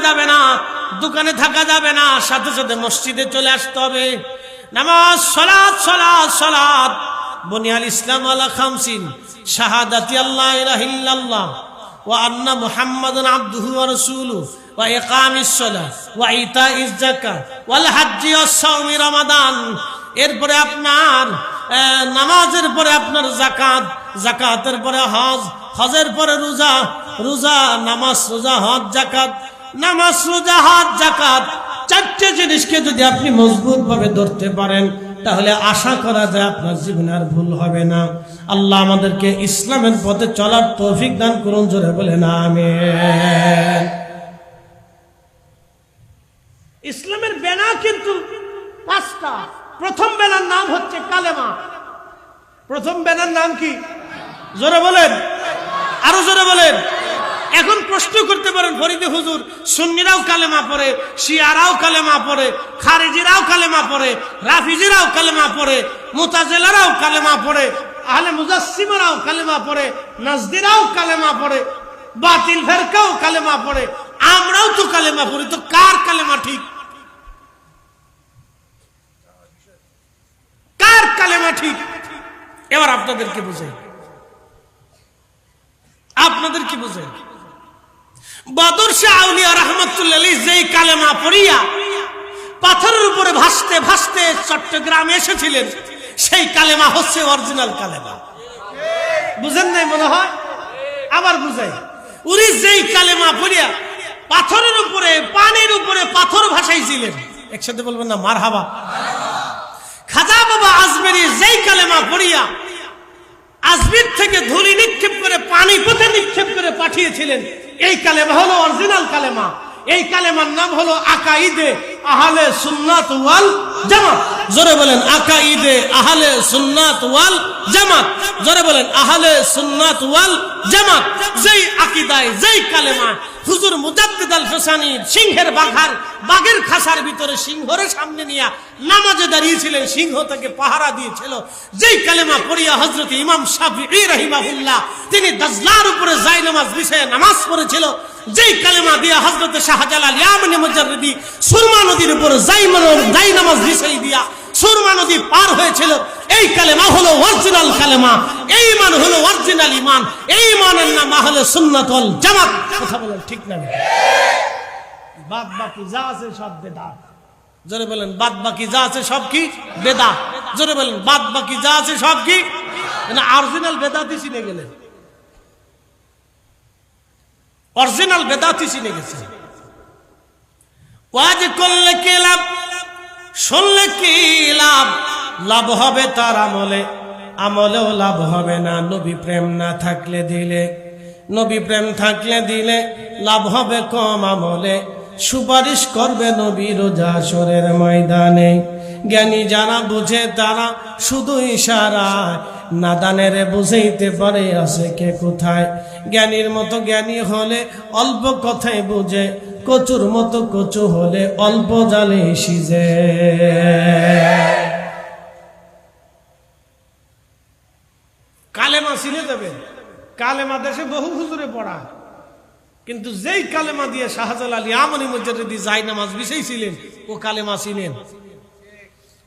যাবে না, দোকানে থাকা যাবে না, সাথে সাথে মসজিদে চলে আসতে হবে। নামাজ, সালাত, সালাত, সালাত। বুনিয়াল ইসলাম আলা খামসিন, শাহাদাতি আল্লা ইলাহা ইল্লাল্লাহ ওয়া আন্না মুহাম্মাদান আবদুহু ওয়া রাসূলুহু ওয়া ইকামিস সালাহ ওয়া ইতাইজ যাকাত ওয়াল হজ্জি ওয়াস সাওমি রমাদান। এরপরে আপনার নামাজের পরে আপনার যাকাত, যাকাতের পরে হজ, হজের পরে রোজা, রোজা, নামাজ, রোজা, হজ, যাকাত, নামাজ, রোজা, হজ, যাকাত। চারটে জিনিসকে যদি আপনি মজবুত ভাবে ধরতে পারেন তাহলে আশা করা যায় আপনার জীবনে আর ভুল হবে না। আল্লাহ আমাদেরকে ইসলামের পথে চলার তৌফিক দান করুন, জোরে বলেন আমিন। ইসলামের ব্যানার কিন্তু পাঁচটা। প্রথম ব্যানার নাম হচ্ছে কালেমা। প্রথম ব্যানার নাম কি? জোরে বলেন, আরো জোরে বলেন। এখন প্রশ্ন করতে পারেন, ফরিদে হুজুর, সুন্নিরাও কালেমা পড়ে, শিয়ারাও কালেমা পড়ে, খারিজিরাও কালেমা পড়ে, রাফিজিরাও কালেমা পড়ে, মুতাজিলারাও কালেমা পড়ে, আহলে মুজাসসিমারাও কালেমা পড়ে, নাজদিরাও কালেমা পড়ে, বাতিল ফেরকাও কালেমা পড়ে, আমরাও তো কালেমা পড়ি। তো কার কালেমা ঠিক? কার কালেমা ঠিক? এবার আপনাদেরকে বুঝাই, আপনাদেরকে বুঝাই। বদর শাহ আউলিয়া রাহমাতুল্লাহ আলাইহি যেই কালেমা পড়িয়া পাথরের উপরে ভাসতে ভাসতে চট্টগ্রামে এসেছিলেন, সেই কালেমা হচ্ছে অরিজিনাল কালেমা। বুঝেন নাই মনে হয়? আবার বুঝাই। উনি যেই কালেমা পড়িয়া পাথরের উপরে, পানির উপরে পাথর ভাসাইছিলেন, একসাথে বলবেন না মারহাবা। খাজা বাবা আজমেরি যেই কালেমা পড়িয়া আজমির থেকে ধুলি নিক্ষেপ করে পানি পথে নিক্ষেপ করে পাঠিয়েছিলেন, এই কালেমা হলো অরিজিনাল কালেমা। এই কালেমার নাম হলো আকাইদে আহলে সুন্নাত ওয়াল জামাত। জোরে বলেন আকাইদে আহলে সুন্নাত ওয়াল জামাত। জোরে বলেন আহলে সুন্নাত ওয়াল জামাত। যেই আকীদায়, যেই কালেমা হুজুর মুজাদ্দিদ আল ফিসানি সিংহের বাঘের খাসার ভিতরে সিংহরে সামনে নিয়ে নামাজে দাঁড়িয়েছিলেন, সিংহ তাকে পাহারা দিয়েছিল। যেই কালেমা পড়িয়া হযরত ইমাম শাফিঈ রাহিমাহুল্লাহ তিনি দাজলার উপরে জায়নামাজ বিছিয়ে নামাজ পড়েছিল, যেই কালেমা দিয়া হযরত শাহজালাল ইয়ামানি মুজাররিদি সুরমা নদীর উপর জায়নামাজ বিছিয়ে দিয়া সুরমা নদী পার হয়েছিল, এই কালেমা হলো অরিজিনাল কালেমা। এই ঈমান হলো অরিজিনাল ঈমান। এই ঈমানের নাম আহলে সুন্নাত ওয়াল জামাত। কথা বলেন ঠিক না? বাদ বাকি যা আছে সব বেদাত। জোরে বলেন বাদ বাকি যা আছে সব কি? বেদাত। জোরে বলেন বাদ বাকি যা আছে সব কি? না, অরিজিনাল বেদাতই চিনে গেলেন, অরিজিনাল বেদাতই চিনে গেছে। ওয়াজ করলে কি লাভ, শুনলে কি লাভ? লাভ হবে তার আমলে, আমলেও লাভ হবে না নবী প্রেম না থাকলে দিলে। নবী প্রেম থাকলে দিলে লাভ হবে কম আমলে, সুপারিশ করবে নবী রোজ হাশরের ময়দানে। জ্ঞানী যারা বুঝে তারা শুধু ইশারায়, নাদানের বুঝাইতে পারে আছে কে কোথায়। জ্ঞানীর মতো জ্ঞানী হলে অল্প কথাই বুঝে, কচুর মতো কচু হলে অল্প জালে সিজে। কালেমা চিনে যাবেন। কালেমা দেশে বহু হুজুরে পড়া, কিন্তু যেই কালেমা দিয়ে শাহজালাল ইয়ামানি মুজাররিদি জায়নামাজ বিছাইছিলেন, ও কালেমা চিনেন।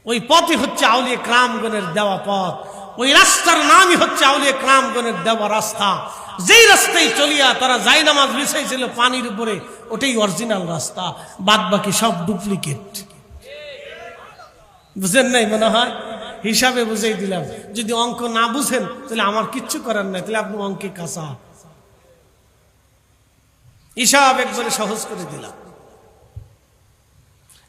ওই পথই হচ্ছে আউলিয়া কেরামগণের দেওয়া পথ। ওই রাস্তার নামই হচ্ছে আউলিয়া কেরামগণের দেওয়া রাস্তা। যেই রাস্তায় চলিয়া তারা জায়নামাজ বিছাইছিল পানির উপরে, ওটাই অরিজিনাল রাস্তা। বাদ বাকি সব ডুপ্লিকেট। বুঝেন নাই মনে হয়? হিসাবে বুঝাই দিলাম। যদি অঙ্ক না বুঝেন তাহলে আমার কিচ্ছু করার নাই, তাহলে আপনি অঙ্কে কাঁচা। হিসাব একবারে সহজ করে দিলাম।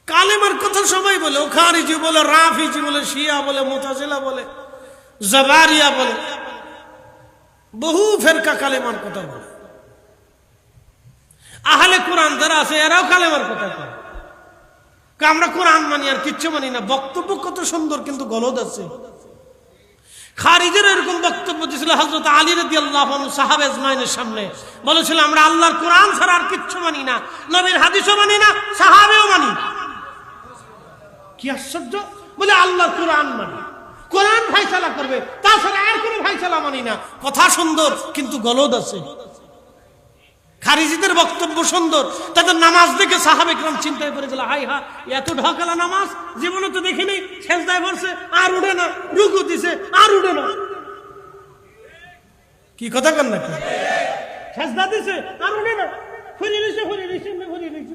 কালেমার কথা সবাই বলে, ও খারিজি বলে, রাফিজি বলে, শিয়া বলে, মুতাজিলা বলে, জাবারিয়া বলে, বহু ফেরকা কালেমার কথা বলে। আহলে কোরআন যারা আছে এরাও কালেমার কথা বলে। আমরা কোরআন মানি আর কিচ্ছু মানি না। বক্তব্য কত সুন্দর, কিন্তু গলদ আছে। খারিজের এরকম বক্তব্য দিয়েছিল হযরত আলী রাদিয়াল্লাহু আনহু সাহাবা আজমাইনের সামনে। বলেছিল আমরা আল্লাহর কোরআন ছাড়া আর কিচ্ছু মানি না, নবীর হাদিসও মানি না, সাহাবেও মানি। কি আশ্চর্য! বলে আল্লাহর কোরআন মানি, কোরআন ফায়সালা করবে, তাছাড়া আর কোনো ফায়সালা মানি না। কথা সুন্দর, কিন্তু গলদ আছে। খারিজিদের বক্তব্য সুন্দর, তাদের নামাজ দেখে সাহাবে کرام চিন্তায় পড়ে গেল, হাই হা এত ঢাকালা নামাজ জীবনে তো দেখিনি। সেজদায় পড়ছে আর উঠে না, রুকু দিছে আর উঠে না। কি কথা কন নাকি? সেজদা দিছে আর উঠে না,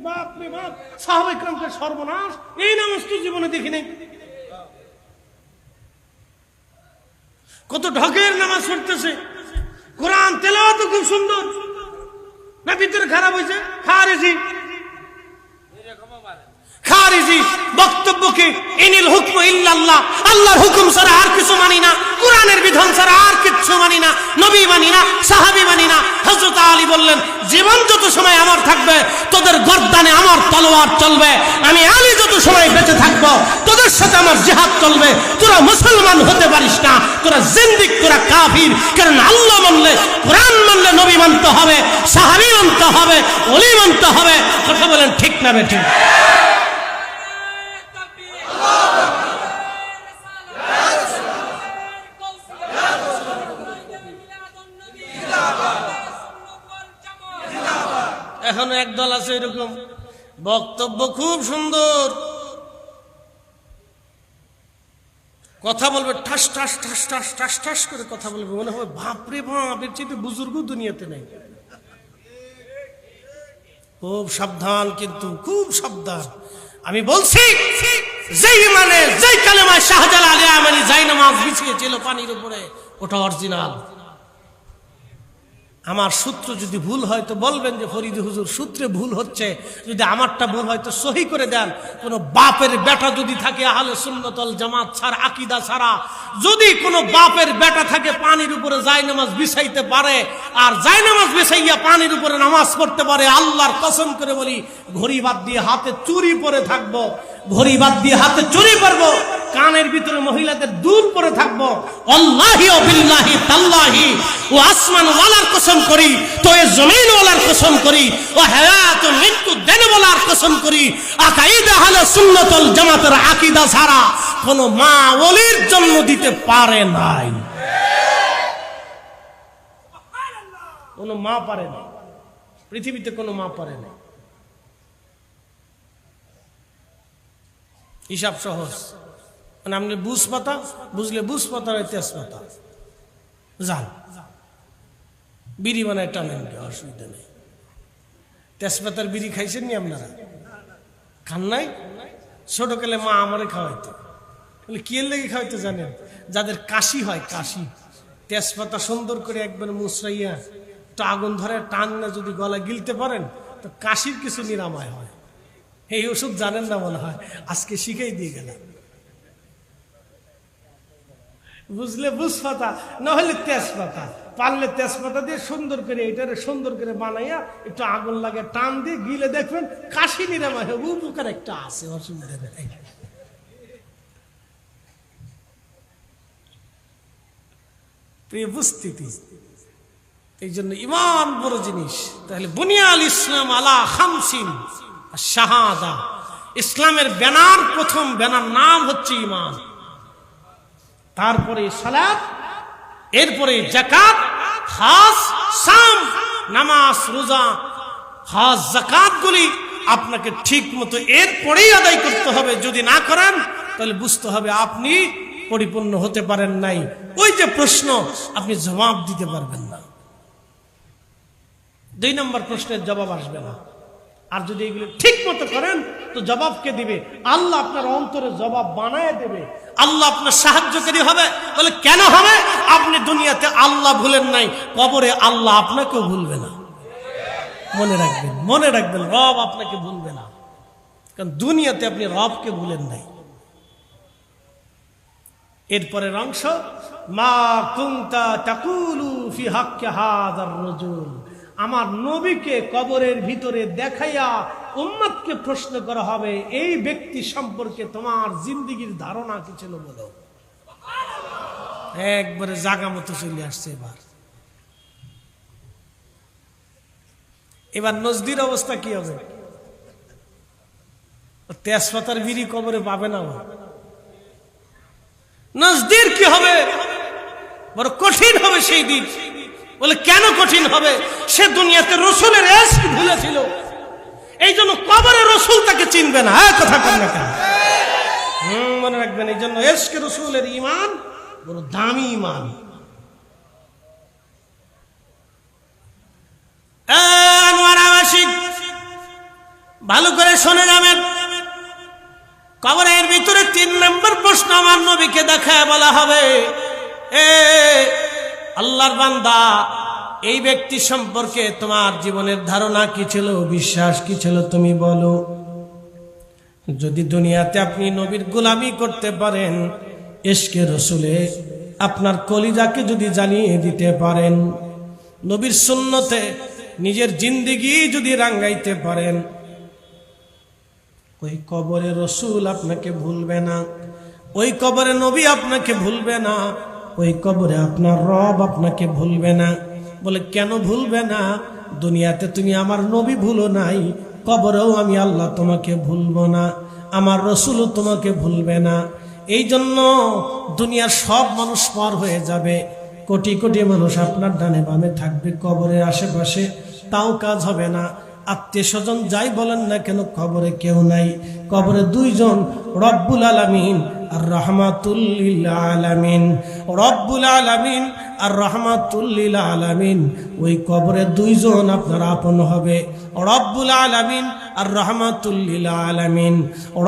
বাপ রে বাপ, সাহাবে کرامকে সর্বনাশ, এই নামাজ তো জীবনে দেখিনি। কত ঢকের নামাজ পড়তেছে, কোরআন তেলাওয়াত খুব সুন্দর, না ভিতরে খারাপ হয়েছে। খারিজি বক্তব্য কি? ইনিল হুকম ইল্লাল্লাহ, আল্লাহর হুকুম ছাড়া আর কিছু মানি না, কোরআনের বিধান ছাড়া আর কিছু মানি না, নবী মানি না, সাহাবী মানি না। হযরত আলী বললেন, জীবন যত সময় আমার থাকবে তোদের গর্দানে আমার তলোয়ার চলবে, আমি আলী যত সময় বেঁচে থাকবো তোদের সাথে আমার জিহাদ চলবে। তোরা মুসলমান হতে পারিস না, তোরা জিন্দিক, তোরা কাফির। কারণ আল্লাহ মানলে, কোরআন মানলে নবী মানতে হবে, সাহাবী মানতে হবে, ওলি মানতে হবে। কথা বলেন ঠিক না বেঠিক? এখন একদল আছে এরকম, বক্তব্য খুব সুন্দর, কথা বলবে ঠাস ঠাস ঠাস ঠাস ঠাস ঠাস করে কথা বলবে, মনে হবে বাপরে বাপ, এর চেয়ে বুজুর্গ দুনিয়াতে নেই। খুব সাবধান, কিন্তু খুব সাবধান। আমি বলছি, যেই মানে যেই কালেমায় শাহজালাল ইয়ামানি জায়নামাজ বিছিয়েছিল পানির উপরে, ওটা অরিজিনাল। আমার সূত্র যদি ভুল হয় তো বলবেন যে ফরিদি হুজুর সূত্রে ভুল হচ্ছে, যদি আমারটা ভুল হয় তো সহি করে দেন। কোন বাপের বেটা যদি থাকে আহলে সুন্নাত ওয়াল জামাত ছাড়া, আকীদা ছাড়া, যদি কোন বাপের বেটা থাকে পানির উপরে জায়নামাজ বিছাইতে পারে আর জায়নামাজ বিছাইয়া পানির উপরে নামাজ পড়তে পারে, আল্লাহর কসম করে বলি, ঘড়ি বাদ দিয়ে হাতে চুরি পরে থাকবো, ঘড়ি বাদ দিয়ে হাতে চুরি পরবো, কানের ভিতরে মহিলাদের দুল পরে থাকবো, আল্লাহি ও বিল্লাহি তাল্লাহি ও আসমান ওয়ালার কসম করি, তো এ জমিন ওয়ালার কসম করি, ও হায়াত ও মৃত্যু দেন ওয়ালার কসম করি, আকাইদা আহলে সুন্নাত ওয়াল জামাতের আকীদা ছাড়া কোন মা ওলির জন্ম দিতে পারে নাই, কোন মা পারে না, পৃথিবীতে কোন মা পারে না। হিসাব সহজ, মানে আপনি বুঝ পাতা বুঝলে বুঝ পাতা হয় তেজপাতা, যান বিড়ি বানায় টানেন, অসুবিধা নেই। তেজপাতার বিড়ি খাইছেন নি আপনারা? খান নাই? ছোটকালে মা আমারে খাওয়াইতো, বলে কি এর লেগে খাওয়াইতো জানেন? যাদের কাশি হয়, কাশি, তেজপাতা সুন্দর করে একবার মুছরাইয়া একটু আগুন ধরে টান না যদি গলা গিলতে পারেন তো কাশির কিছু নিরাময় হয়। এই ওষুধ জানেন না মনে হয়, আজকে শিখাই দিয়ে গেলাম। বুঝলে বুঝপাতা, না হলে তেজপাতা, পারলে তেজপাতা দিয়ে সুন্দর করে এটারে সুন্দর করে বানাইয়া একটু আগুন লাগে টান দিয়ে গিলে দেখবেন কাশি নিরাময় হবে। উপকার একটা আছে, অসুবিধা নেই। প্রিয় উপস্থিতি, এই জন্য ইমান বড় জিনিস। তাহলে বুনিয়াল ইসলাম আলা খামসিন শাহাদা, ইসলামের ব্যানার, প্রথম ব্যানার নাম হচ্ছে ইমান, তারপরে সালাত, এরপরে যাকাত, হজ, সাম, নামাজ, রোজা, হজ, যাকাত গুলি আপনাকে ঠিক মতো এরপরেই আদায় করতে হবে। যদি না করেন তাহলে বুঝতে হবে আপনি পরিপূর্ণ হতে পারেন নাই। ওই যে প্রশ্ন, আপনি জবাব দিতে পারবেন না, 2 নম্বর প্রশ্নের জবাব আসবে না। আর যদি এগুলো ঠিক মতো করেন তো জবাবকে দিবে আল্লাহ, আপনার অন্তরে জবাব বানায় দেবে, আল্লাহ আপনার সাহায্যকারী হবে। বলে কেন হবে? আপনি দুনিয়াতে আল্লাহ ভুলেন নাই, কবরে আল্লাহ আপনাকেও ভুলবে না। মনে রাখবেন, মনে রাখবেন, রব আপনাকে ভুলবে না, কারণ দুনিয়াতে আপনি রবকে ভুলেন নাই। এরপরের অংশ, মা কুনতা তাকুলু ফি হাক্কি হাযার রাজুল, আমার নবীকে কবরের ভিতরে দেখাইয়া উম্মতকে প্রশ্ন করা হবে, এই ব্যক্তি সম্পর্কে তোমার জিন্দেগীর ধারণা কি ছিল বলো। একবারে জাগা মতো চলে আসছে। এবার নজদির অবস্থা কি হবে? তেজপাতার বিড়ি কবরে পাবে না। নজদির কি হবে? বড় কঠিন হবে সেই দিন। বলে কেন কঠিন হবে? সে দুনিয়াতে রসুলের এশ হয়েছিল। এই জন্য কবরে রসুল তাকে চিনবে না। হ্যাঁ, কথা কন না কেন? মনে রাখবেন, এই জন্য ইশকে রসুলের ঈমান বড় দামি ঈমান। ভালো করে শুনে যাবেন, কবরের ভিতরে 3 নম্বর প্রশ্ন আমার নবীকে দেখায় বলা হবে, এ আল্লাহর বান্দা, এই ব্যক্তি সম্পর্কে তোমার জীবনের ধারণা কি ছিল, বিশ্বাস কি ছিল, তুমি বলো। যদি দুনিয়াতে আপনি নবীর গোলামি করতে পারেন, ইশকে রসুলে আপনার কলিজাকে যদি জ্বালিয়ে দিতে পারেন, নবীর সুন্নতে নিজের জিন্দেগি যদি রাঙ্গাইতে পারেন, ওই কবরে রসুল আপনাকে ভুলবে না, ওই কবরে নবী আপনাকে ভুলবে না, ওই কবরে আপনার রব আপনাকে ভুলবে না। বলে কেন ভুলবে না? দুনিয়াতে তুমি আমার নবী ভুলো নাই, কবরেও আমি আল্লাহ তোমাকে ভুলবো না, আমার রসুলও তোমাকে ভুলবে না। এই জন্য দুনিয়ার সব মানুষ পর হয়ে যাবে, কোটি কোটি মানুষ আপনার ডানে বামে থাকবে কবরের আশেপাশে, তাও কাজ হবে না। আত্মীয় স্বজন যাই বলেন না কেন, কবরে কেউ নাই। কবরে 2 জন, রব্বুল আলামিন আর রাহমাতুল লিল আলামিন। রব্বুল আলামিন আর রাহমাতুল লিল আলামিন, ওই কবরে 2 জন আপনার আপন হবে। রব্বুল আলামিন আর রাহমাতুল লিল আলামিন,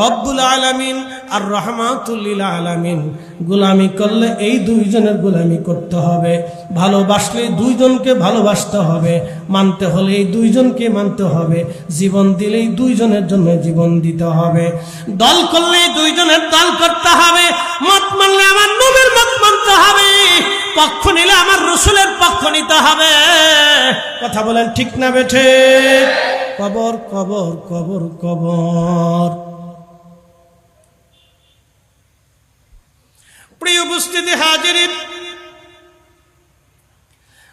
রব্বুল আলামিন আর রাহমাতুল লিল আলামিন। গোলামি করলে এই 2 জনের গোলামি করতে হবে, ভালোবাসলে 2 জনকে ভালোবাসতে হবে, মানতে হলে এই 2 জনকে মানতে হবে, জীবন দিলেই 2 জনের জন্য জীবন দিতে হবে, দল করলে 2 জনের দল করতে হবে, মত মানলে আমার নবীর মত মানতে হবে, পক্ষ নিলে আমার রসুলের পক্ষ নিতে হবে। কথা বলেন ঠিক না বেঠে? কবর কবর কবর কবর। প্রিয় উপস্থিতি হাজিরিন,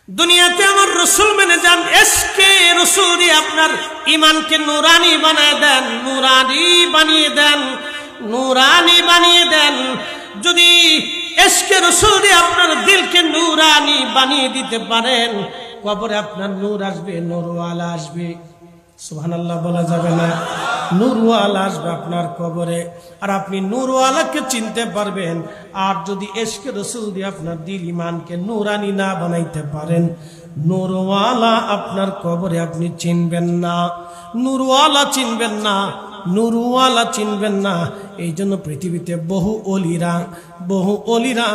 দুনিয়াতে আমার রসুল মেনে যান, ইশকে রসুলই আপনার ঈমানকে নূরানি বানিয়ে দেন, নূরানি বানিয়ে দেন, নূরানি বানিয়ে দেন। যদি ইশকে রসুলই আপনার দিলকে নূরানি বানিয়ে দিতে পারেন, কবরে আপনার নূর আসবে, নূরওয়ালা আসবে। সুবহানাল্লাহ বলা যাবে না? নূরওয়ালা আসবে আপনার কবরে, আর আপনি নূরওয়ালাকে চিনতে পারবেন। আর যদি ইশকে রসুল দিয়ে আপনার দিল ঈমানকে নূরানি না বানাইতে পারেন, নূরওয়ালা আপনার কবরে আপনি চিনবেন না, নূরওয়ালা চিনবেন না, নূরওয়ালা চিনবেন না। এই জন্য পৃথিবীতে বহু অলিরা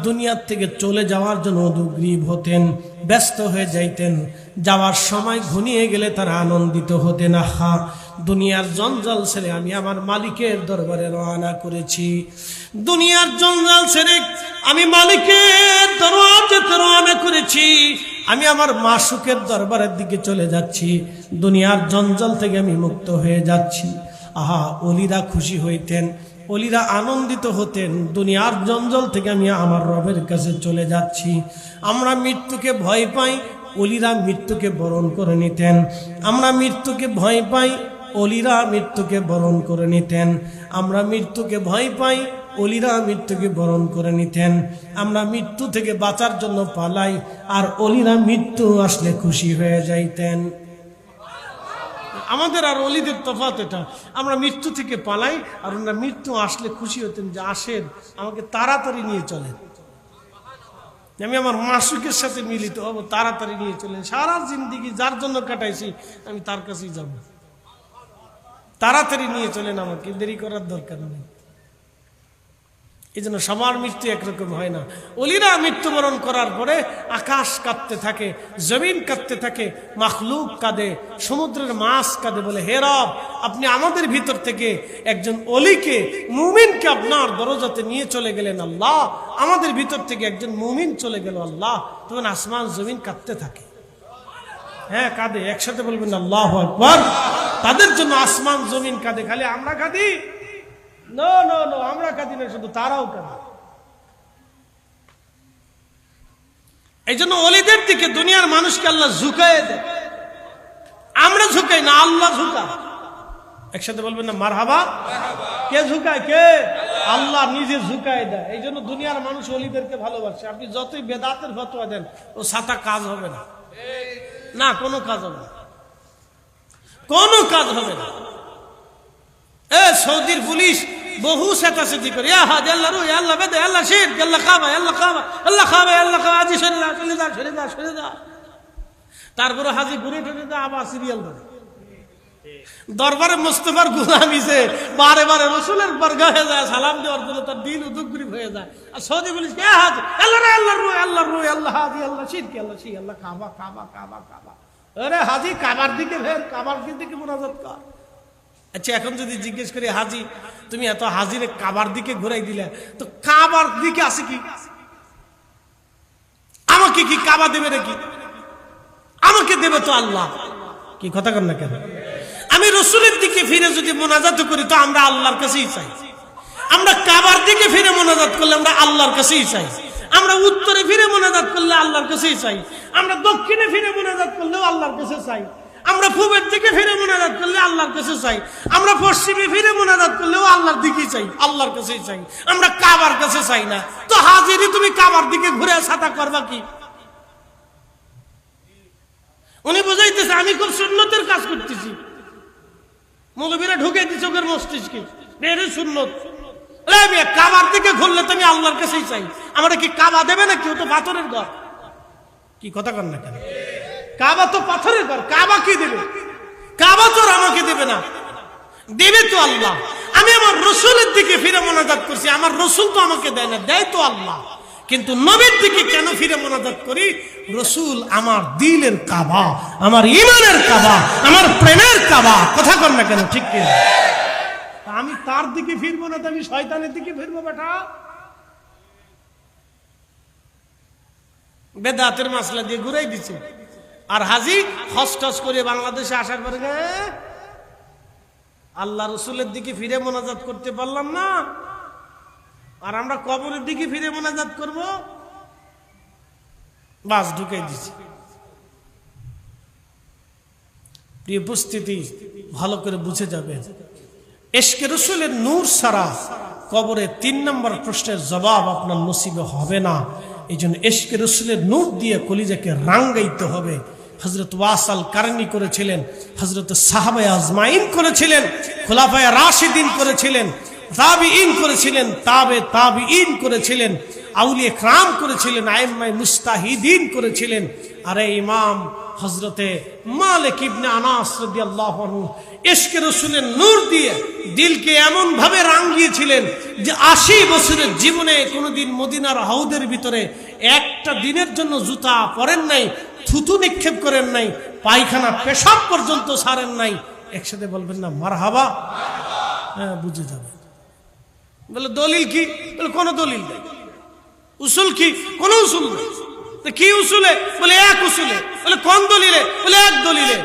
দুনিয়ার থেকে চলে যাওয়ার জন্য উদ্গ্রীব হতেন, ব্যস্ত হয়ে যাইতেন, যাওয়ার সময় ঘনিয়ে গেলে তারা আনন্দিত হতেন। আহা, দুনিয়ার জঞ্জাল ছেড়ে আমি আমার মালিকের দরবারে রওনা করেছি, দুনিয়ার জঞ্জাল ছেড়ে আমি মালিকের দরবারে রওনা করেছি, আমি আমার মাসুকের দরবারের দিকে চলে যাচ্ছি, দুনিয়ার জঞ্জাল থেকে আমি মুক্ত হয়ে যাচ্ছি। আহা, অলিরা খুশি হইতেন, অলিরা আনন্দিত হতেন, দুনিয়ার জঞ্জাল থেকে আমি আমার রবের কাছে চলে যাচ্ছি। আমরা মৃত্যুকে ভয় পাই, অলিরা মৃত্যুকে বরণ করে নিতেন। আমরা মৃত্যুকে ভয় পাই, অলিরা মৃত্যুকে বরণ করে নিতেন। আমরা মৃত্যুকে ভয় পাই, অলিরা মৃত্যুকে বরণ করে নিতেন। আমরা মৃত্যু থেকে বাঁচার জন্য পালাই, আর অলিরা মৃত্যু আসলে খুশি হয়ে যাইতেন। আমাদের আর অলিদের তফাৎ এটা, আমরা মৃত্যু থেকে পালাই, আর ওনারা মৃত্যু আসলে খুশি হতেন যে আসেন, আমাকে তাড়াতাড়ি নিয়ে চলেন, আমি আমার মাসুকের সাথে মিলিত হব, তাড়াতাড়ি নিয়ে চলেন। সারা জিন্দেগি যার জন্য কাটাইছি আমি তার কাছেই যাব, তাড়াতাড়ি নিয়ে চলেন, আমাকে দেরি করার দরকার নেই। এই জন্য সবার মৃত্যু একরকম হয় না। অলিরা মৃত্যুবরণ করার পরে আকাশ কাঁদতে থাকে, জমিন কাঁদতে থাকে, মাখলুক কাঁদে, সমুদ্রের মাছ কাঁদে, বলে হে রব, আপনি আমাদের ভিতর থেকে একজন অলিকে, মুমিনকে আপনার দরজাতে নিয়ে চলে গেলেন আল্লাহ, আমাদের ভিতর থেকে একজন মুমিন চলে গেল আল্লাহ। তখন আসমান জমিন কাঁদতে থাকে। হ্যাঁ, কাঁদে, একসাথে বলবেন আল্লাহু আকবার। তাদের জন্য আসমান জমিন কাঁদে, খালি আমরা কাঁদি? নো নো নো, আমরা কাঁদি না, শুধু তারাও কাঁদে। এই জন্য অলিদের দিকে দুনিয়ার মানুষকে আল্লাহ ঝুঁকায় দেয়, আমরা ঝুঁকাই না, আল্লাহ ঝুঁকায়। একসাথে বলবেন না মারহাবা। কে ঝুঁকায়? কে? আল্লাহ নিজে ঝুঁকায় দেয়। এই জন্য দুনিয়ার মানুষ অলিদেরকে ভালোবাসে। আপনি যতই বেদাতের ফতোয়া দেন, ও সাথা কাজ হবে না, না কোনো কাজ হবে না। কোনো কাজ হবে না। সৌদির পুলিশ বহু সেতাসেতি করে, হাজি আল্লাহ রু, আল্লাহ বেদে, আল্লাহ শির, আল্লাহ খাবা, আল্লাহ খাবা, আল্লাহ খাবে, আল্লাহ খাবা, আজি সরে যা, চলে যা, সরে যা, সরে যা। তারপরে হাজি ঘুরে ঠেলে যা, আবার সিরিয়াল ধরে দরবারে মুস্তফার গুলামিছে বারে বারে রসুলের বরগাহে যায়, সালাম দেওয়ার জন্য তার দিল উদ্গ্রীব হয়ে যায়। আর সৌদি পুলিশ কে হাজি আল্লাহ রে, আল্লাহ রু, আল্লাহ রু, আল্লাহ হাজি, আল্লাহ শির, আল্লাহ শি, আল্লাহ কাবা, কাবা, কাবা, কাবা। আরে হাজি কাবার দিকে ফের, কাবার দিকে মুনাজাত কর। আচ্ছা, এখন যদি জিজ্ঞেস করি হাজি তুমি এত হাজিরে কাবার দিকে ঘুরাই দিলে, তো কাবার দিকে আছে কি? আমাকে কি কাবা দেবে নাকি? আমাকে দেবে তো আল্লাহ। কি কথা কর না কেন? আমি রসুলের দিকে ফিরে যদি মোনাজাত করি তো আমরা আল্লাহর কাছেই চাই। আমরা কাবার দিকে ফিরে মোনাজাত করলে আমরা আল্লাহর কাছেই চাই। আমরা উত্তরে ফিরে মোনাজাত করলে আল্লাহর কাছেই চাই। আমরা দক্ষিণে ফিরে মোনাজাত করলেও আল্লাহর কাছে চাই। আমরা পূবের দিকে ফিরে মোনাজাত করলে আল্লাহর কাছে চাই। আমরা পশ্চিমে ফিরে মোনাজাত করলেও আল্লাহর দিকেই চাই, আল্লাহর কাছেই চাই। আমরা কাবার কাছে চাই না। তো হাজিরি তুমি কাবার দিকে ঘুরে ছাতা করবা কি? উনি বুঝাইতেছে আমি খুব সুন্নতের কাজ করতেছি। মৌলবীরা ঢুকে দিচ্ছে ওদের মস্তিষ্কে, এর সুন্নত। কাবার দিকে ঘুরলে তুমি আল্লাহর কাছেই চাই। আমরা কি কাবা দেবে না? কেউ তো পাথরের ঘর। কি কথা কর না কেন? কাবা তো পাথরের ঘর, কাবা কি দেবে? কাবা তো আমাকে দেবে না, দেবে তো আল্লাহ। আমি আমার রসুলের দিকে ফিরে মোনাজাত করছি, আমার রসুল তো আমাকে দেয় না, দেয় তো আল্লাহ। কিন্তু নবীর দিকে কেন ফিরে মোনাজাত করি? রসুল আমার দিলের কাবা, আমার ঈমানের কাবা, আমার প্রেমের কাবা। কথা কর না কেন? ঠিক কি? আমি তার দিকে ফিরবো না তো আমি শয়তানের দিকে ফিরবো বেটা। বেদাতের মাসলা দিয়ে ঘুরাই দিচ্ছে। আর হাজি হস করে বাংলাদেশে আসার পরে আল্লাহ রসুলের দিকে ফিরে মোনাজাত করতে পারলাম না, আর আমরা কবরের দিকে ফিরে মোনাজাত করব। বাস ঢুকে দিচ্ছি। প্রিয় উপস্থিতি, ভালো করে বুঝে যাবে, ইশকে রসুলের নূর ছাড়া কবরে ৩ নম্বর প্রশ্নের জবাব আপনার নসিবে হবে না। এই জন্য ইশকে রসুলের নূর দিয়ে কলিজাকে রাঙ্গাইতে হবে। হযরত ওয়াসাল কারনী করেছিলেন, হযরত সাহাবায়ে আজমাইন করেছিলেন, খোলাফায়ে রাশিদিন করেছিলেন, তাবিঈন করেছিলেন, তাবিঈন করেছিলেন, আউলিয়া کرام করেছিলেন, আইম্মায়ে মুস্তাহিদিন করেছিলেন। আরে ইমাম হযরতে মালিক ইবনে আনাস রাদিয়াল্লাহু আনহু ইশকে রাসূলের নূর দিয়ে দিলকে এমন ভাবে রাঙিয়েছিলেন যে ৮০ বছরের জীবনে কোনোদিন মদিনার হাউদের ভিতরে একটা দিনের জন্য জুতা পরেন নাই, থুতু নিক্ষেপ করেন নাই, পায়খানা পেশাব পর্যন্ত ছাড়েন নাই। একসাথে বলবেন না মারহাবা? হ্যাঁ, বুঝে যাবে। বলে দলিল কি? বলে কোনো দলিল নেই। উসুল কি? কোনো উসুল নেই। কি উসুলে? বলে এক উসুলে। বলে কোন দলিলে? বলে এক দলিলে।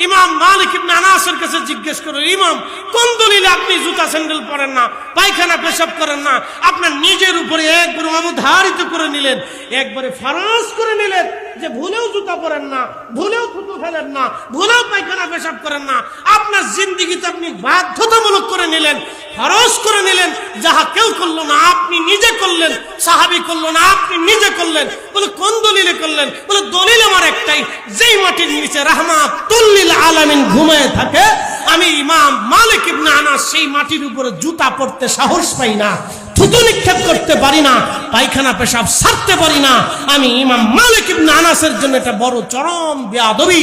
ইমাম মালিক ইবনে আনাসের কাছে জিজ্ঞেস করে, ইমাম কোন দলিলে আপনি জুতা স্যান্ডেল পরেন না, পায়খানা পেশাব করেন না? আপনার নিজের উপরে একবার অবধারিত করে নিলেন, একবারে ফরজ করে নিলেন যে ভুলেও জুতা পরেন না, ভুলেও থুতু ফেলেন না, ভুলেও পায়খানা পেশাব করেন না। আপনার জিন্দেগিতে আপনি বাধ্যতামূলক করে নিলেন, ফরজ করে নিলেন। যাহা কেউ করলো না আপনি নিজে করলেন, সাহাবী করলো না আপনি নিজে করলেন। বলে কোন দলিলে করলেন? বলে দলিল আমার একটাই, যেই মাটির নিচে রাহমাতুল লিল আলামিন ঘুমায় থাকে, আমি ইমাম মালিক ইবনে আনাস সেই মাটির উপরে জুতা পরতে সাহস পাই না, থুতু নিক্ষেপ করতে পারি না, পায়খানা পেশাব ছাড়তে পারি না। আমি ইমাম মালিক ইবনে আনাসের জন্য এটা বড় চরম বেয়াদবি।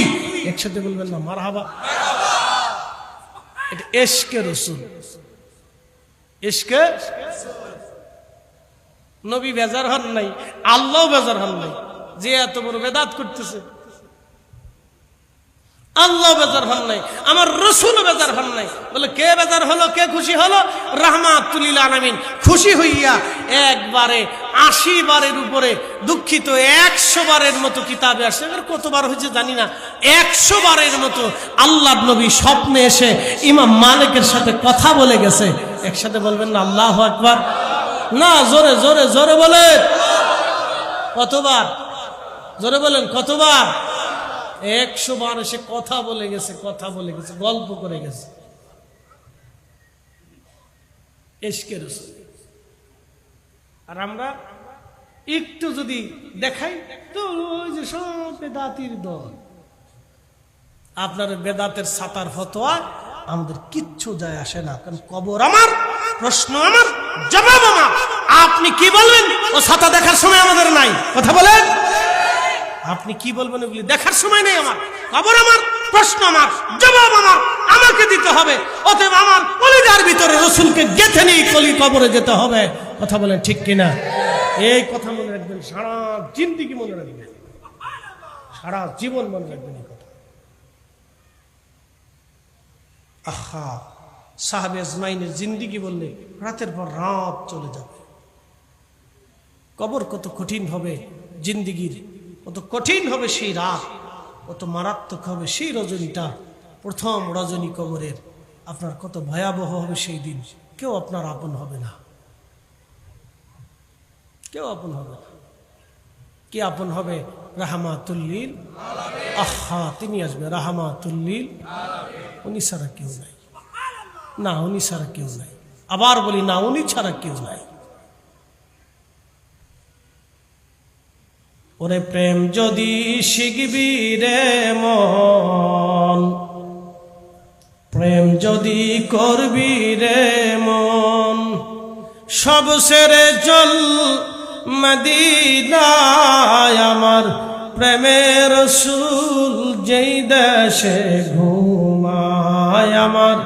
একসাথে বলবেন না মারহাবা? এটা ইশকে রাসূল। ইশকে নবী বেজার হন নাই, আল্লাহ বেজার হন নাই যে এত বড় বেদাত করতেছে। আল্লাহ বেজার হন নাই, আমার রসুল বেজার হন নাই। বলে কে বেজার হলো, কে খুশি হলো? রাহমাতুল লিল আলামিন খুশি হইয়া একবারে ৮০ বারের উপরে, দুঃখিত ১০০ বারের মতো কিতাবে আসছে, কতবার হয়েছে জানি না, ১০০ বারের মতো আল্লাহর নবী স্বপ্নে এসে ইমাম মালিকের সাথে কথা বলে গেছে। একসাথে বলবেন না আল্লাহু আকবার? না, জোরে জোরে জোরে বলে। কতবার? জোরে বলেন কতবার? ১০০ বার এসে কথা বলে গেছে, কথা বলে গেছে, গল্প করে গেছে। ইশকে রাসূল। আর আমরা একটু যদি দেখাই তো ওই যে সব বেদাতির দল, আপনার বেদাতের ছাতার ফতোয়া আমাদের কিচ্ছু যায় আসে না, কারণ কবর আমার, প্রশ্ন আমার, জবাব আমার। আপনি কি বলবেন ও ছাতা দেখার সময় আমাদের নাই, কথা বলেন। আপনি কি বলবেন ওগুলি দেখার সময় নেই আমার। কবর আমার, প্রশ্ন আমার, জবাব আমার, আমাকে দিতে হবে। অতএব আমার কলিজার ভিতরে রসুলকে গেঁথে নিয়ে কবরে যেতে হবে, কথা বলেন ঠিক কিনা? এই কথা মনে রাখবেন, সারা জিন্দেগি মনে রাখবেন, সারা জীবন মনে রাখবেন এই কথা। আহা, সাহাবে আজমাইনের জিন্দেগি বললে রাতের পর রাত চলে যাবে। কবর কত কঠিন হবে জিন্দেগির, কত কঠিন হবে সেই রাত, কত মারাত্মক হবে সেই রজনীটা, প্রথম রজনী কবরের। আপনার কত ভয়াবহ হবে সেই দিন। কেউ আপনার আপন হবে না, কেউ আপন হবে না। কে আপন হবে? রাহমাতুল্লিল আহা, তিনি আসবে রাহমাতুল্লিল, উনি ছাড়া কেউ নাই। না, উনি ছাড়া কেউ নাই। আবার বলি না, উনি ছাড়া কেউ নাই। ওরে প্রেম যদি শিখবি রে মন, প্রেম যদি করবি রে মন, সব ছেড়ে চল মদিনায়, আমার প্রেমের রাসূল যেই দেশে ঘুমায়, আমার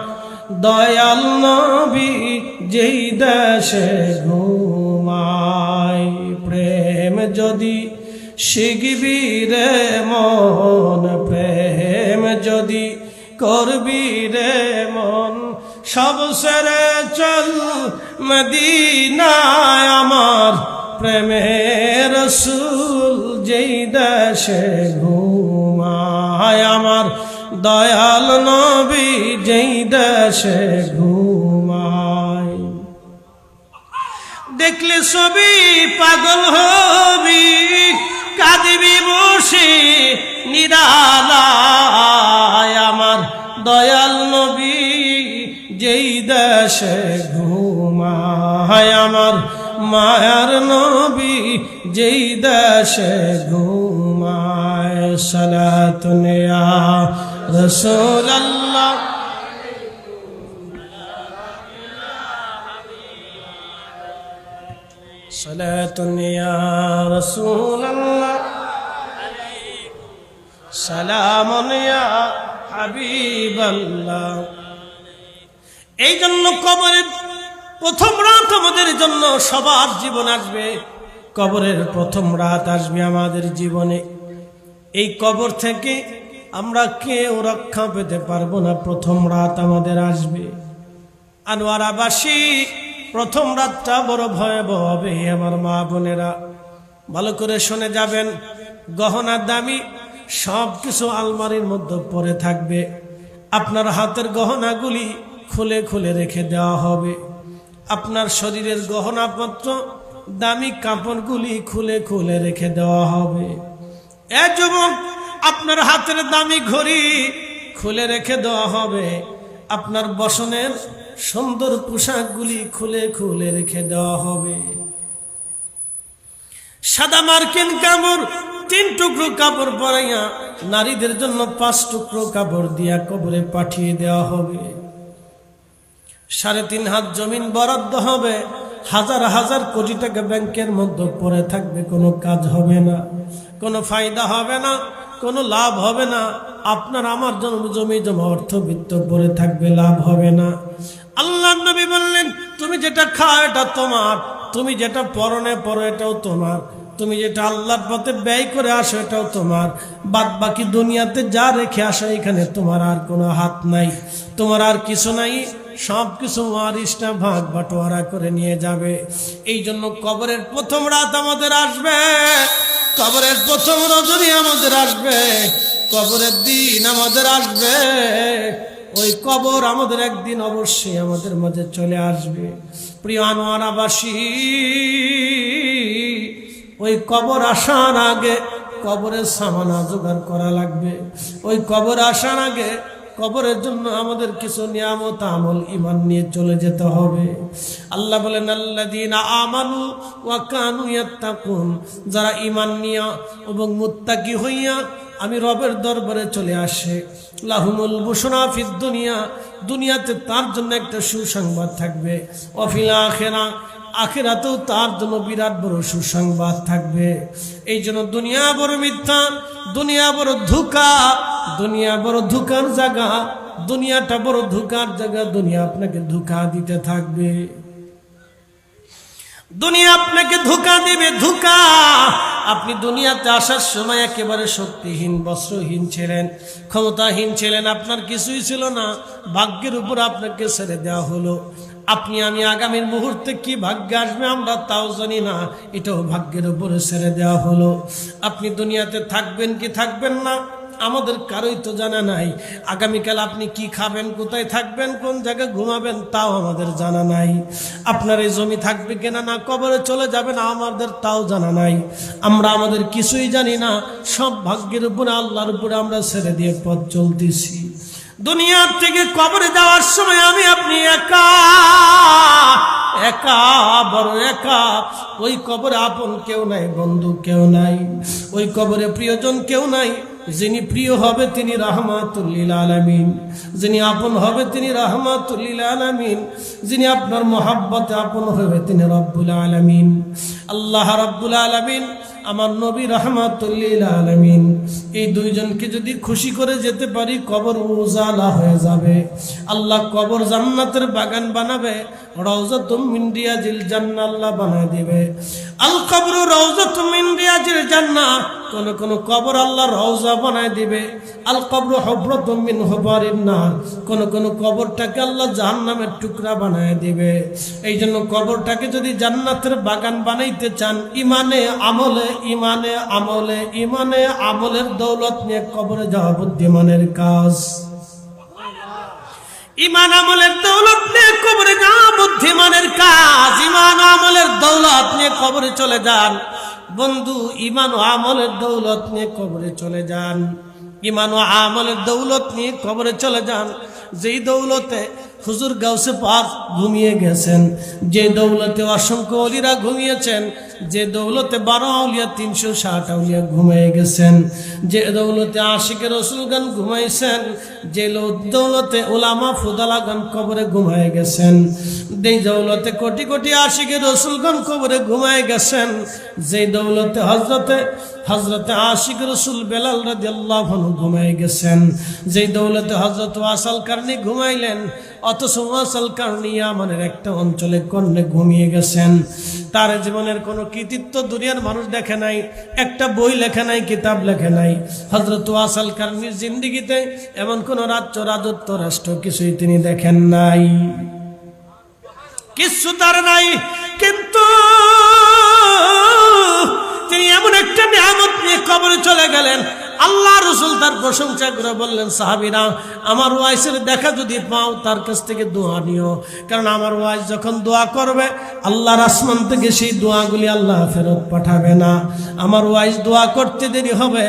দয়াল নবী যেই দেশে ঘুমায়। প্রেম যদি শিখবি রে মন, প্রেম যদি করবি রে মন, সব ছেড়ে চল মদিনায়, আমার প্রেমের রাসূল যেই দেশে ঘুমায়, আমার দয়াল নবী যেই দেশে ঘুমায়। দেখলে ছবি পাগল হবি, কাঁদিবি বসে নিরালায়, আমার দয়াল নবী যেই দেশে ঘুমায়, আমার মায়ার নবী যেই দেশে ঘুমায়। সালাতুন ইয়া রাসূলুল্লাহ, সালাতুন ইয়া রাসূলুল্লাহ, সালামুন ইয়া হাবিবাল্লাহ। এই জন্য কবরের প্রথম রাত আমাদের জন্য সবার জীবন আসবে। কবরের প্রথম রাত আসবে আমাদের জীবনে। এই কবর থেকে আমরা কেউ রক্ষা পেতে পারবো না। প্রথম রাত আমাদের আসবে। আনোয়ারাবাসী, প্রথম রাতটা বড় ভয়াবহ হবে। আমার মা বোনেরা ভালো করে শুনে যাবেন। গহনা দামি সব কিছু আলমারির মধ্যে পড়ে থাকবে। আপনার হাতের গহনাগুলি খুলে খুলে রেখে দেওয়া হবে। আপনার শরীরের গহনাপত্র দামি কাপড়গুলি খুলে খুলে রেখে দেওয়া হবে। এ যুবক, আপনার হাতের দামি ঘড়ি খুলে রেখে দেওয়া হবে। আপনার বসনের সুন্দর পোশাকগুলি খুলে খুলে রেখে দেওয়া হবে। সাদা মার্কিন কাপড় 3 টুকরো কাপড় পরাইয়া নারীদের জন্য 5 টুকরো কাপড় দিয়া কবরে পাঠিয়ে দেওয়া হবে। 3.5 হাত জমিন বরাদ্দ হবে। হাজার হাজার কোটি টাকা ব্যাংকের মধ্যে পড়ে থাকবে। কোনো কাজ হবে না, কোনো ফায়দা হবে না, কোনো লাভ হবে না। আপনার আমার জন্য জমি জমা অর্থবিত্ত পড়ে থাকবে, লাভ হবে না। আল্লাহর নবী বললেন, তুমি যেটা খাও এটা তোমার, তুমি যেটা পরনে পরো এটাও তোমার, তুমি যেটা আল্লাহর পথে ব্যয় করে আসো এটাও তোমার। বাদ বাকি দুনিয়াতে যা রেখে আসো এখানে তোমার আর কোনো হাত নাই, তোমার আর কিছু নাই। সব কিছু ওয়ারিসটা ভাগ বাটোয়ারা করে নিয়ে যাবে। এই জন্য কবরের প্রথম রাত আমাদের আসবে, কবরের প্রথম রজনী আমাদের আসবে, কবরের দিন আমাদের আসবে। ওই কবর আমাদের একদিন অবশ্যই আমাদের মাঝে চলে আসবে। প্রিয় আনোয়ারাবাসী, ওই কবর আসার আগে কবরের সামানা জোগাড় করা লাগবে। ওই কবর আসার আগে কবরের জন্য আমাদের কিছু নিয়ামত আমল ঈমান নিয়ে চলে যেতে হবে। আল্লাহ বলেন, আল্লাযীনা আমানু ওয়া কানু ইয়াত্তাকুন, যারা ঈমান নিয়ে এবং মুত্তাকি হইয়া আমি রবের দরবারে চলে আসে। লাহুমুল বুশরা ফিদ দুনিয়া, দুনিয়াতে তার জন্য একটা সুসংবাদ থাকবে। ওয়াফিল আখিরা, আখিরাতেও তার জন্য বিরাট বড় সুসংবাদ থাকবে। এই জন্য দুনিয়া বড় মিথ্যা, দুনিয়া বড় ধোঁকা, দুনিয়া বড় ধোঁকার জায়গা, দুনিয়াটা বড় ধোঁকার জায়গা। দুনিয়া আপনাকে ধোঁকা দিতে থাকবে, দুনিয়া আপনাকে ধোঁকা দিবে, ধোঁকা। আপনি দুনিয়াতে আসার সময় একেবারে শক্তিহীন, বস্ত্রহীন ছিলেন, ক্ষমতাহীন ছিলেন, আপনার কিছুই ছিল না। ভাগ্যের উপর আপনাকে ছেড়ে দেওয়া হলো। আপনি আমি আগামীর মুহূর্তে কি ভাগ্যে আসবে আমরা তাও জানি না, এটাও ভাগ্যের উপরে ছেড়ে দেওয়া হলো। আপনি দুনিয়াতে থাকবেন কি থাকবেন না আমাদের কারোই তো জানা নাই। আগামীকাল আপনি কি খাবেন, কোথায় থাকবেন, কোন জায়গায় ঘুমাবেন তাও আমাদের জানা নাই। আপনার এই জমি থাকবে কিনা, না কবরে চলে যাবেন আমাদের তাও জানা নাই। আমরা আমাদের কিছুই জানি না, সব ভাগ্যের উপরে, আল্লাহর উপরে আমরা ছেড়ে দিয়ে পথ চলতেছি। দুনিয়ার থেকে কবরে যাওয়ার সময় আমি আপনি একা, একা, বড় একা। ওই কবরে আপন কেউ নাই, বন্ধু কেউ নাই, ওই কবরে প্রিয়জন কেউ নাই। যিনি প্রিয় হবে তিনি রাহমাতুল লিল আলামিন, যিনি আপন হবে তিনি রাহমাতুল লিল আলামিন, যিনি আপনার মহব্বতে আপন হবে তিনি রব্বুল আলামিন। আল্লাহ রব্বুল আলামিন, আমার নবী রাহমাতুল লিল আলামিন, এই দুইজনকে যদি খুশি করে যেতে পারি কবর উজালা হয়ে যাবে। আল্লাহ কবর জান্নাতের বাগান বানাবে, রওজাতুম মিন রিয়াজিল জান্নাহ আল্লাহ বানায় দিবে। আল কবরু রওজাতুম মিন রিয়াজিল জান্নাহ, কোন কোন কবর আল্লাহ রওজা বানায় দিবে। আল কবরু হুফরাতুম মিন হুফারিন নার, কোন কোন কবরটাকে আল্লাহ জাহান্নামের টুকরা বানায় দিবে। এই জন্য কবরটাকে যদি জান্নাতের বাগান বানাইতে চান, ইমানে আমলে, ইমানে আমলে, ইমানে আমলের দৌলত নিয়ে কবরে যাওয়া বুদ্ধিমানের কাজ। ইমান আমলের দৌলত নিয়ে কবরে যাওয়া বুদ্ধিমানের কাজ। ইমান আমলের দৌলত নিয়ে কবরে চলে যান বন্ধু, ইমান ও আমলের দৌলত নিয়ে কবরে চলে যান, ইমান ও আমলের দৌলত নিয়ে কবরে চলে যান। যেই দৌলতে হুজুর গাউসে পাক ঘুমিয়ে গেছেন, যে দৌলতে অসংখ্য ওলিরা ঘুমিয়েছেন, যে দৌলতে 12 আউলিয়া 360 আউলিয়া ঘুমিয়ে গেছেন, যে দৌলতে আশিকে রসুলগণ ঘুমাইছেন, যে দৌলতে ওলামা ফুদালাগণ কবরে ঘুমায় গেছেন, যে দৌলতে কোটি কোটি আশিকে রসুলগণ কবরে ঘুমায় গেছেন, যে দৌলতে হযরতে আশিক রসুল বেলাল রাদিয়াল্লাহু আনহু ঘুমায় গেছেন, যে দৌলতে হযরত ওয়াসাল কারনি ঘুমাইলেন, অথচ ওয়াসাল কারনি ইয়ামানের একটা অঞ্চলে কর্ণে ঘুমিয়ে গেছেন। তার জীবনের কোনো কৃতিত্ব দুনিয়ার মানুষ দেখে নাই, একটা বই লেখে নাই, কিতাব লেখে নাই। হযরত ওয়াসাল কারনির জিন্দেগিতে এমন কোন রাজত্ব রাষ্ট্র কিছুই তিনি দেখেন নাই, কিছু তার নাই। কিন্তু তিনি এমন একটা নিয়ামত নিয়ে কবরে চলে গেলেন। আল্লাহ রাসূল তার প্রশংসা করে বললেন, সাহাবীরা আমার ওয়াইসের দেখা যদি পাও তার কাছ থেকে দোয়া নিও, কারণ আমার ওয়াইস যখন দোয়া করবে আল্লাহর আসমান থেকে সেই দোয়াগুলি আল্লাহ ফেরত পাঠাবে না। আমার ওয়াইস দোয়া করতে দেরি হবে।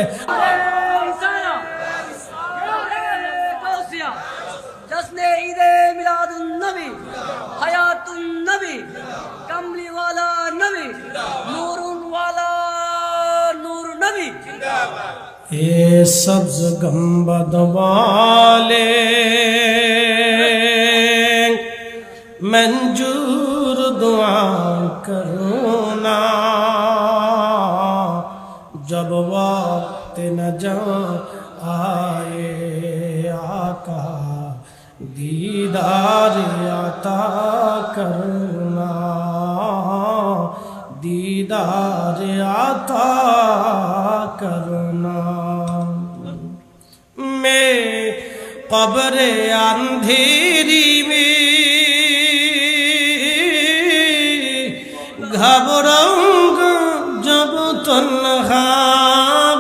ए सब्ज गंबद वाले मंजूर दुआ करूना, जब वक्त न जा आए आका दीदार आता करना, दीदार आता करना। मैं कब्र अंधेरी में घबराऊंगा जब तन्हा,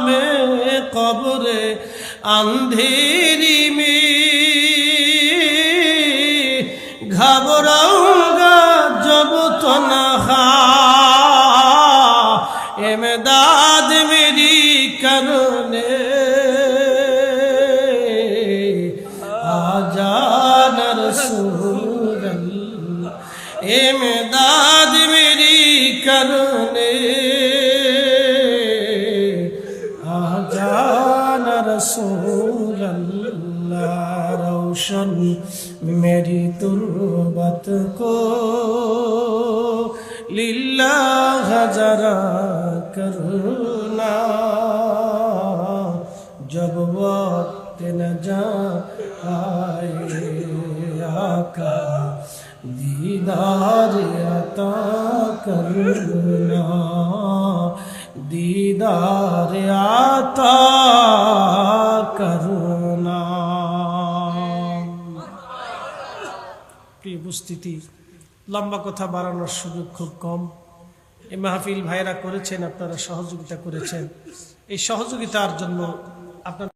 मैं कब्र अंधेरी में घबराऊंगा जब तन्हा, इमदाद मेरी करने आजान रसूल अल्लाह, इमदाद मेरी करने आजान अल्लाह रोशन मेरी तुर्बत को लिल्लाह जरा करना जब वक्त न जा आए आका दीदार अता करना दीदार आता करना। প্রিয় উপস্থিতি, লম্বা কথা বাড়ানোর সুযোগ খুব কম। এই মাহফিল ভাইরা করেছেন, আপনারা সহযোগিতা করেছেন। এই সহযোগিতার জন্য আপনার